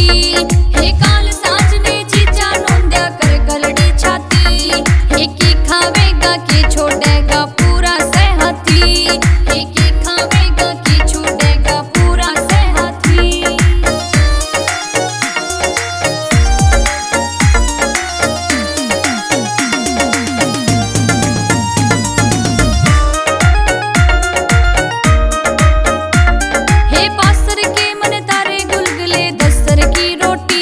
हे काल सांजने चीचा नोंद्या कर गलडी छाती। हे की खावेगा की छोड़ेगा पूरा सेहती। हे की खावेगा की छोड़ेगा पूरा सेहती। हे बासर के मन तारे गुलगुले दस्तर की रोटी।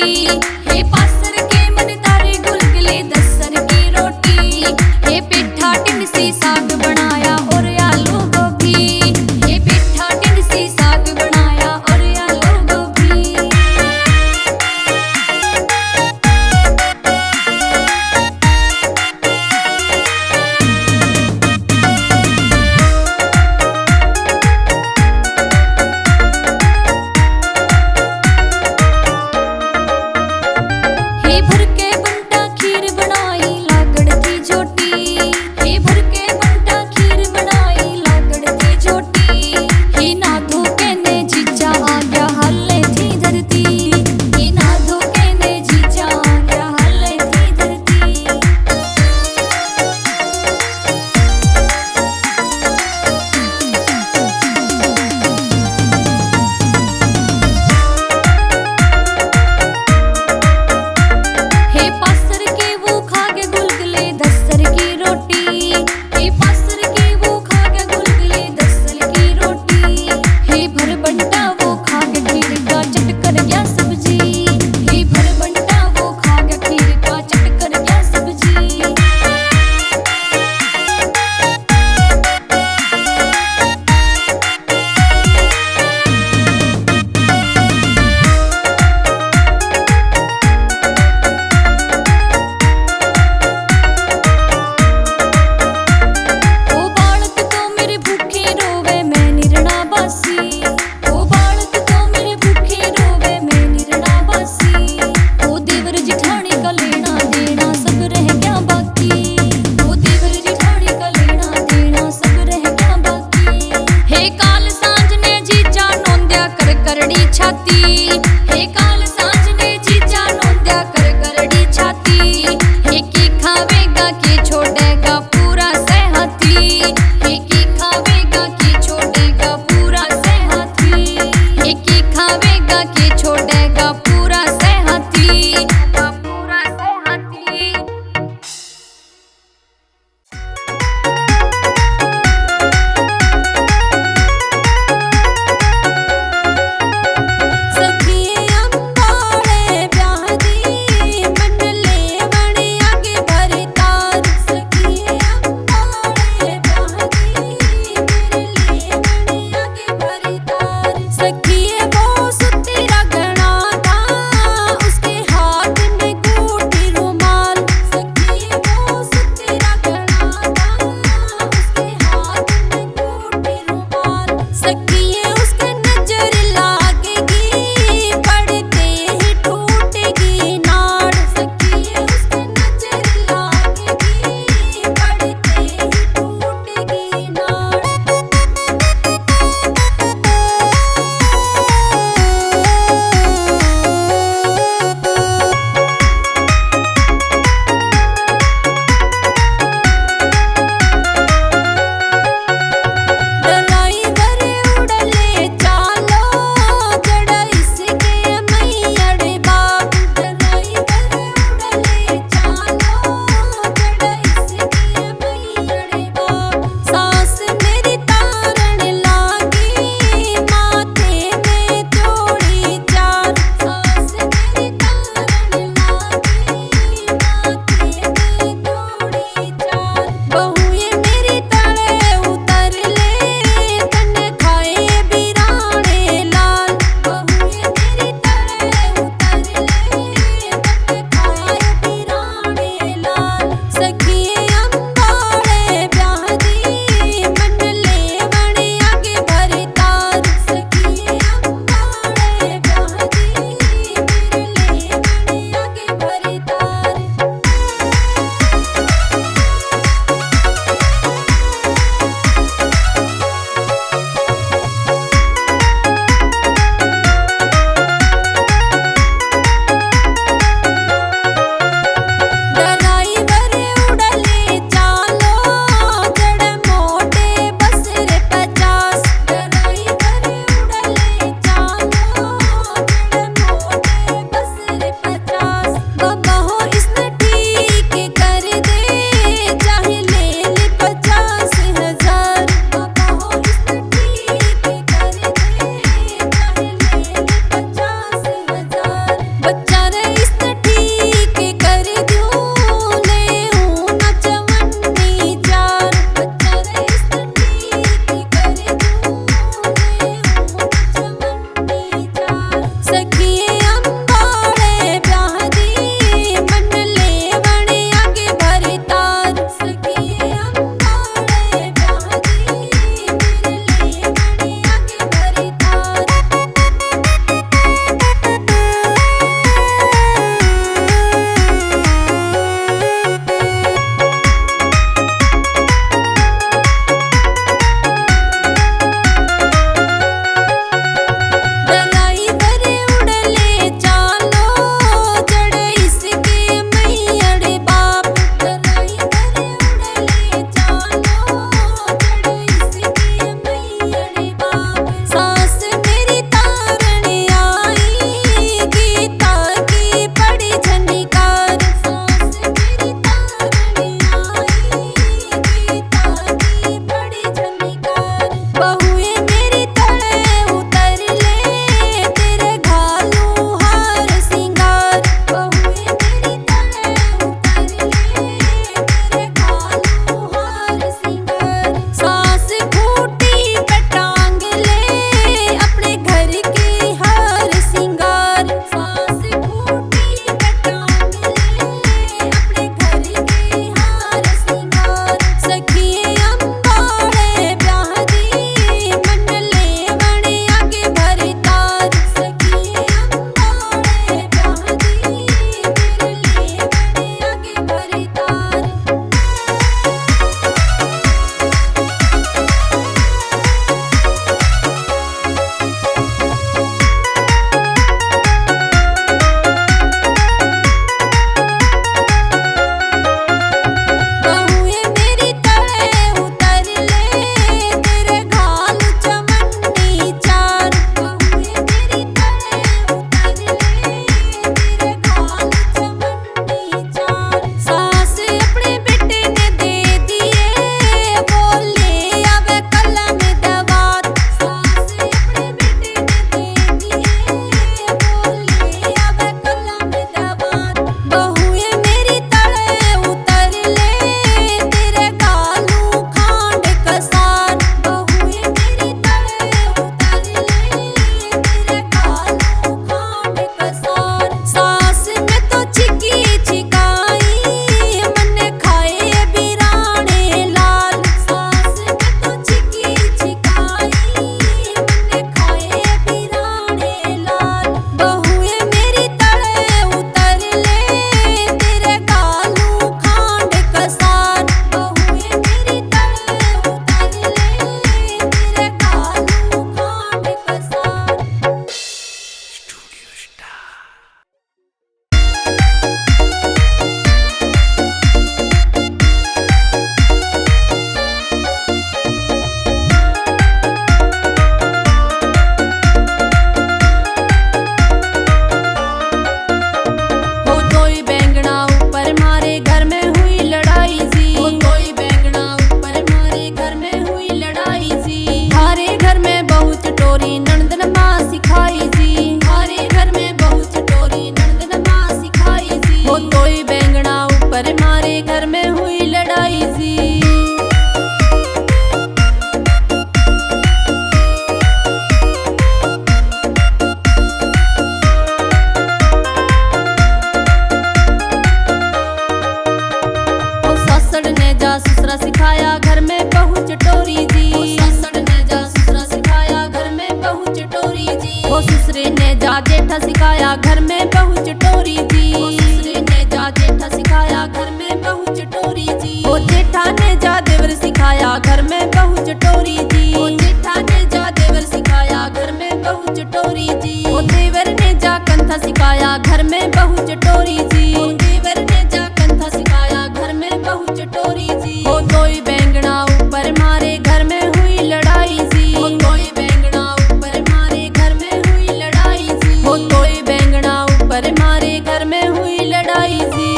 सिखाया घर में बहू चटोरी जी, देवर ने जा कंधा सिखाया घर में बहू चटोरी जी। हो कोई बैंगना ऊपर मारे घर में हुई लड़ाई जी, हो कोई बैंगना ऊपर मारे घर में हुई लड़ाई जी, हो कोई बैंगना ऊपर मारे घर में हुई लड़ाई जी।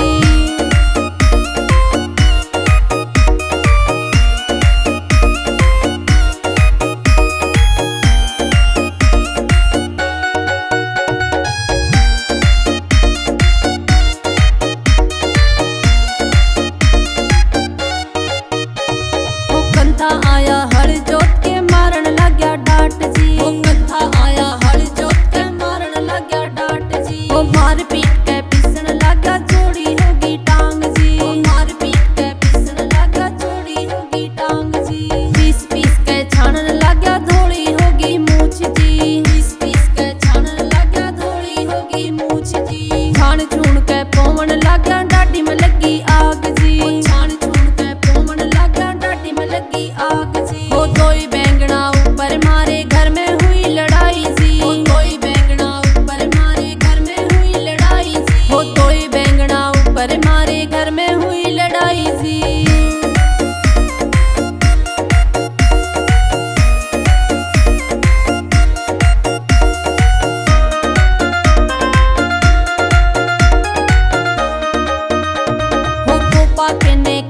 आया हर जोत के मारन लग्या डाट जी, ओ कंथा आया हर जोत के मारन लग्या डाट जी। ओ मार पीट के पिसन लगा जोड़ी होगी टांग जी, ओ मार पीट के पिसन लगा जोड़ी होगी टांग जी। पीस पीस के छानन लग्या धोड़ी होगी मूछ जी, पीस पीस के छानन लग्या धोड़ी होगी मूछ जी। छान छून के पवन लग्या डाडी में लगी आग जी, ओ छान छून के पवन लग्या डाडी में लगी आग जी। हो कोई बैंगना ऊपर मारे घर में हुई लड़ाई जी, हो कोई बैंगना ऊपर मारे घर में हुई लड़ाई जी, हो कोई बैंगना ऊपर मारे घर में हुई लड़ाई जी।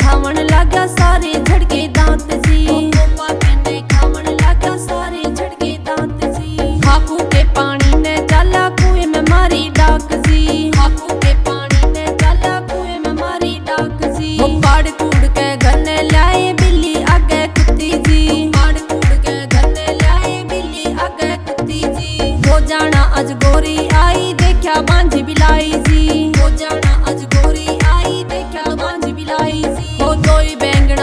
खावन लगा सारे झड़के दांत जी, गोपा के खावन लगा सारे झड़के दांत जी। हाकू के पानी ने जाला कुएं में मारी डाक जी, हाकू के पानी ने जाला कुएं में मारी डाक जी। वो पाड़ कूड़ के घर ने लाए बिल्ली आगे कुत्ती जी, पाड़ कूड़ के घर ने लाए बिल्ली आगे कुत्ती जी। वो जाना अजगोरी आई देखा बांझी बिलाई जी, वो जाना अजगोरी आई देखा बांझी बिलाई जी। हो कोई बैंगना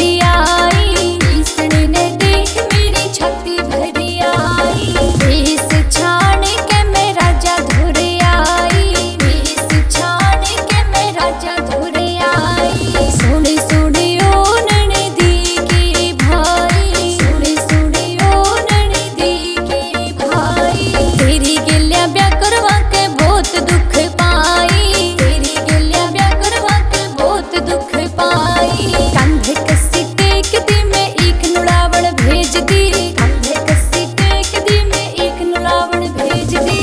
भरी आई, तीसरे ने देख मेरी छाती भरी आई। वेश छाड़ के मैं राजा धुर आई, वेश छाड़ के मैं राजा धुर आई। सोने सोने ओ ननदी के भाई, सोने सोने ओ ननदी के भाई। तेरी गिल्या ब्याह करवा के बहुत दुख पाई, तेरी गिल्या ब्याह करवा के बहुत दुख पाई। कंधे कसी टेक दी मैं एक नुलावण भेज दी, कंधे कसी टेक दी मैं एक नुलावण भेज दी।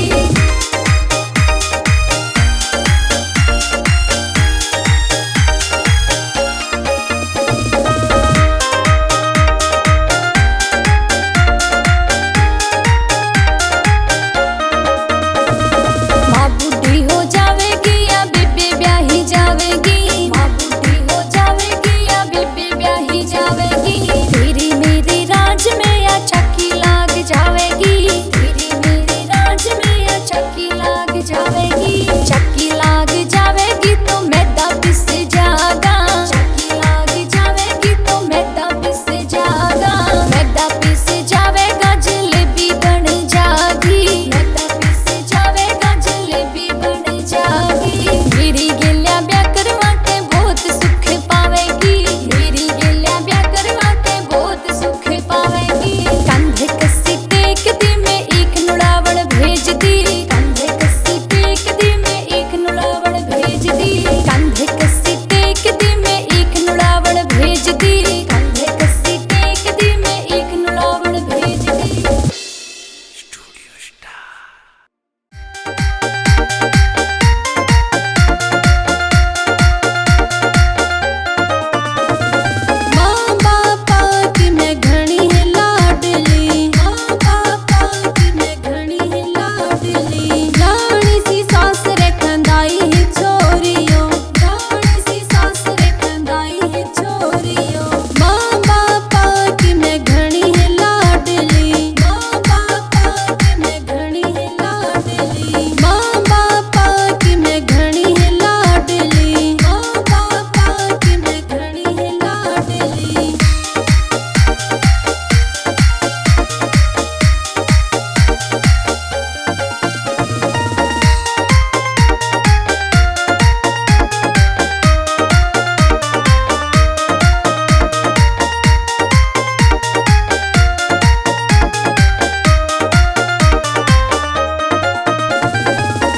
माँ बूढ़ी हो जावेगी या बेबे ब्याही जावेगी, माँ बूढ़ी हो जावेगी या बेबे ब्याही जावेगी। तेरी मेरे राज में या चक्की लाग जावेगी, तेरी मेरे राज में या चक्की लाग जावेगी। चक्की लाग जावेगी तो मैदा पिस जागा, चक्की लाग जावेगी तो मैदा पिस जागा। मैदा पिस जावेगा जलेबी बन जागी, मैदा पिस जावेगा जलेबी बन जागी। मेरी गिल्या ब्याह करवा के बहुत सुख पावेगी, मेरी गिल्या ब्याह करवा के बहुत सुख पावेगी। कंधे कसी टेक दी मैं एक नुलावण भेज दी, कंधे कसी टेक दी मैं एक नुलावण भेज दी। कंधे कसी टेक दी मैं एक नुलावण भेज दी, कंधे कसी टेक दी मैं एक नुलावण भेज दी। माँ बापा की मैं घणी है लाडली, माँ बापा की मैं घणी है लाडली। रानी सी सास रे कंदाई है छोरियो, रानी सी सास रे कंदाई है छोरियो। माँ बापा की मैं घणी है लाडली, माँ बापा की मैं घणी है लाडली। माँ बापा की मैं घणी है लाडली, माँ बापा की मैं घणी है लाडली।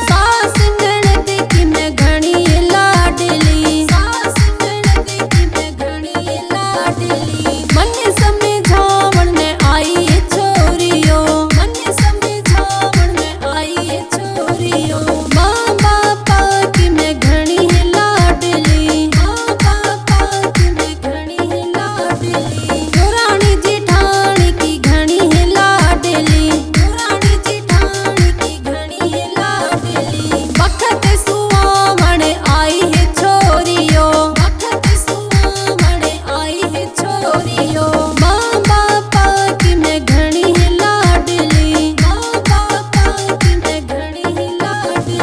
सास ननद की मैं घणी है लाडली, सास ननद की मैं घणी है लाडली। मन समझावण में आई है छोरियो, मन समझावण में आई है छोरियो। माँ बापा की मैं घणी है लाडली, माँ बापा की मैं घणी है लाडली। पुरानी जेठानी की घणी है लाडली, पुरानी जेठानी की घणी है लाडली। वक्त सुहावण आई है छोरियो, वक्त सुहावण आई है छोरियो। माँ बापा की मैं घणी है लाडली, माँ बापा की मैं घणी है लाडली।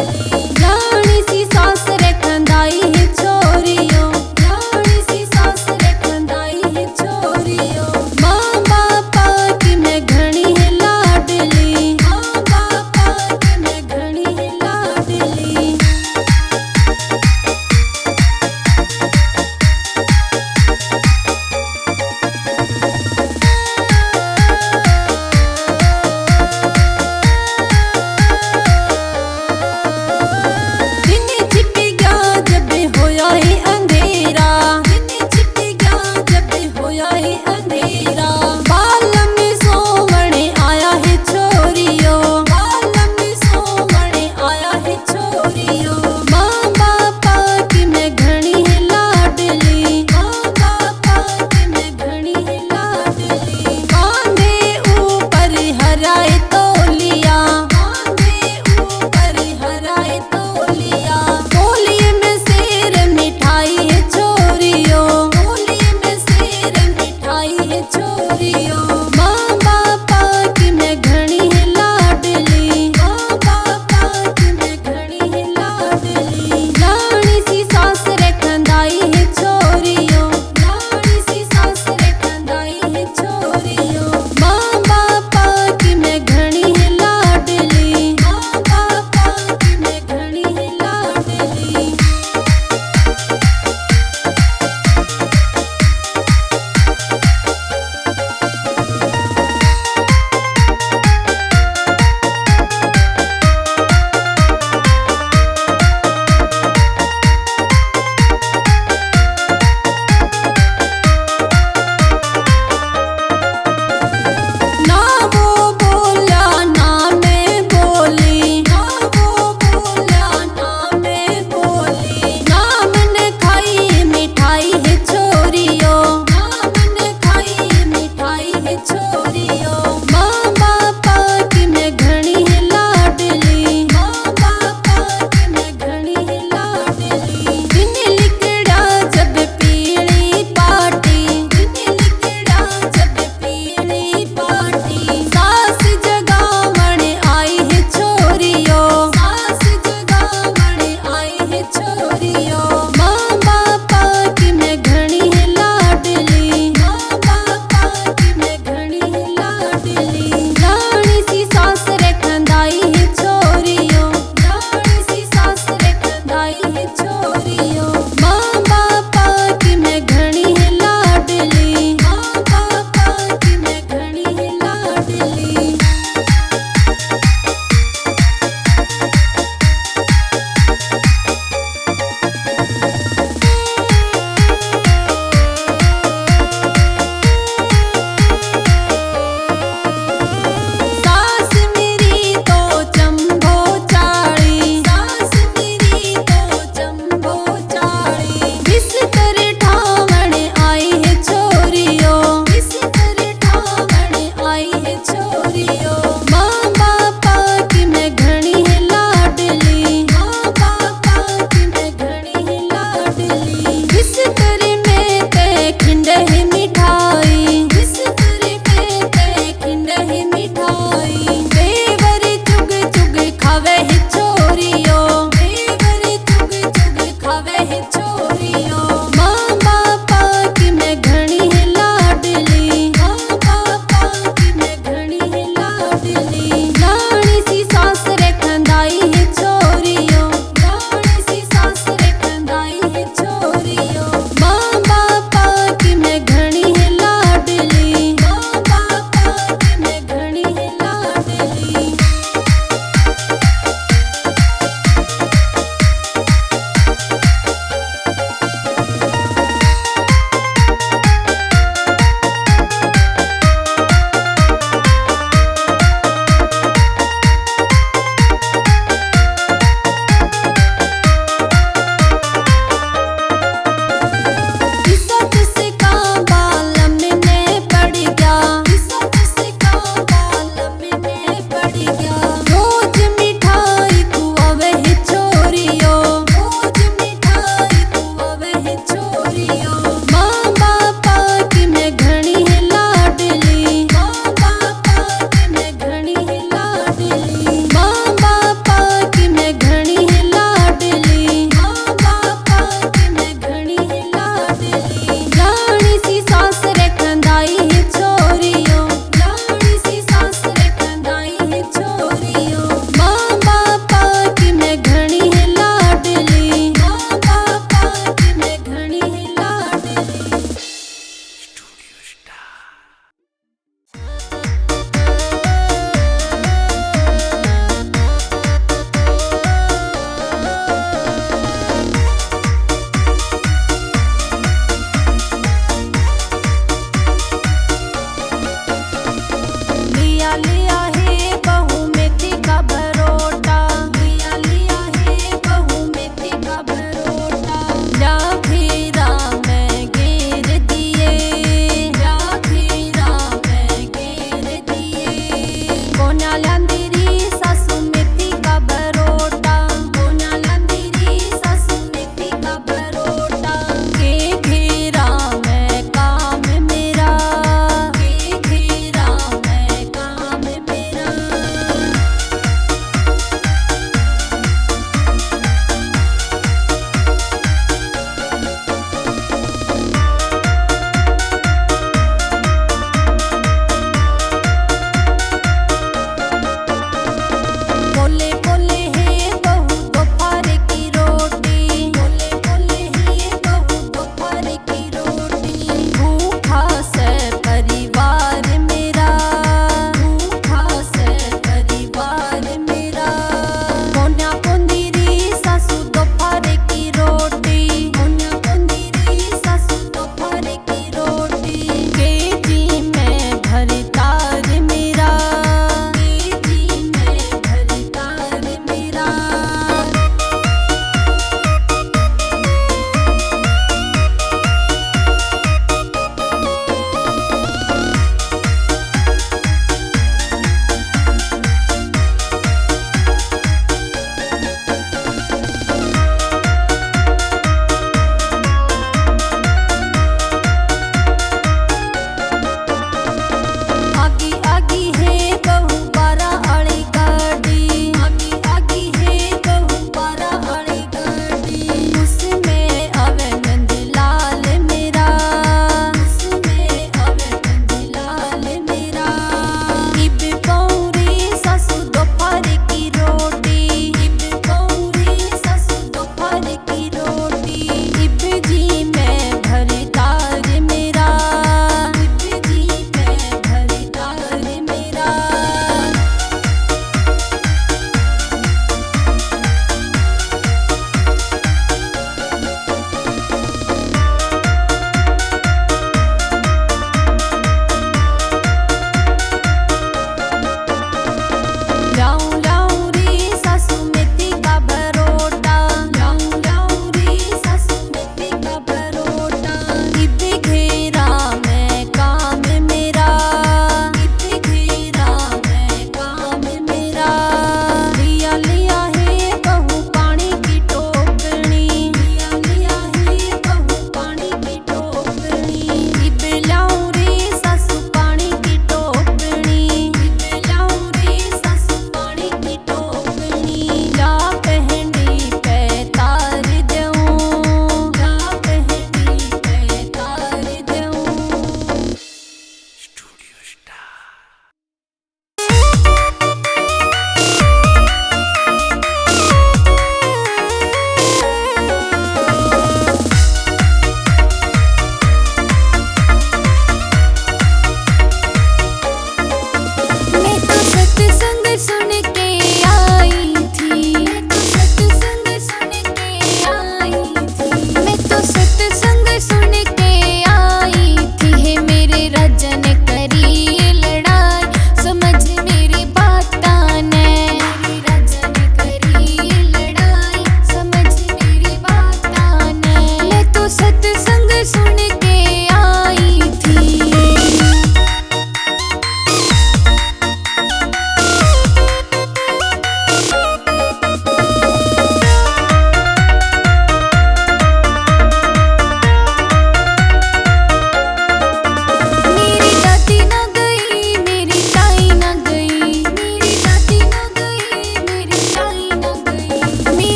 रानी सी सास रे कंदाई है छोरियो, रानी सी सास रे कंदाई है छोरियो। माँ बापा की मैं घणी है लाडली, माँ बापा की मैं घणी है लाडली। दिन छिप गया जब होया है अंधेरा, दिन छिप गया जब होया है अंधेरा।